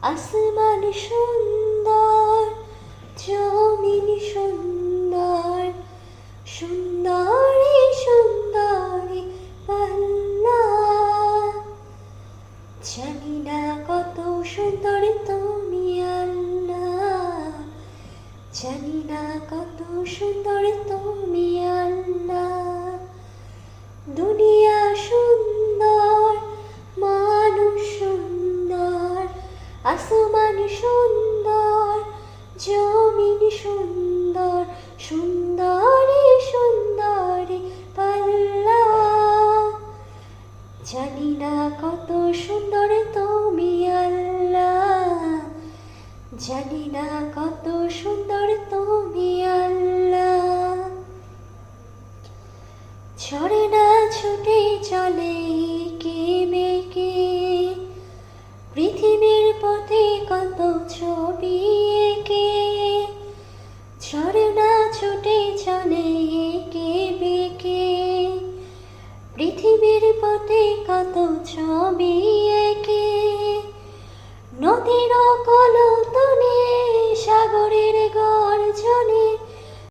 আসমান সুন্দর, জমিন সুন্দর, সুন্দরী সুন্দরী পাল্লা। জানি না কত সুন্দর তুমি আল্লাহ, জানি না কত সুন্দর তুমি আল্লাহ। দুনিয়া সুন্দর, মানুষ সুন্দর, আসমান সুন্দর, জমিন সুন্দর, সুন্দরী সুন্দরী পাল্লা। জানি না কত সুন্দর তুমি আল্লাহ, জানি না কত সুন্দর তুমি আল্লাহ। ঝরে না ছুটে চলে কে মেকে, পৃথিবীর পথে কত ছবি এঁকে। ঝরে না ছুটে চলে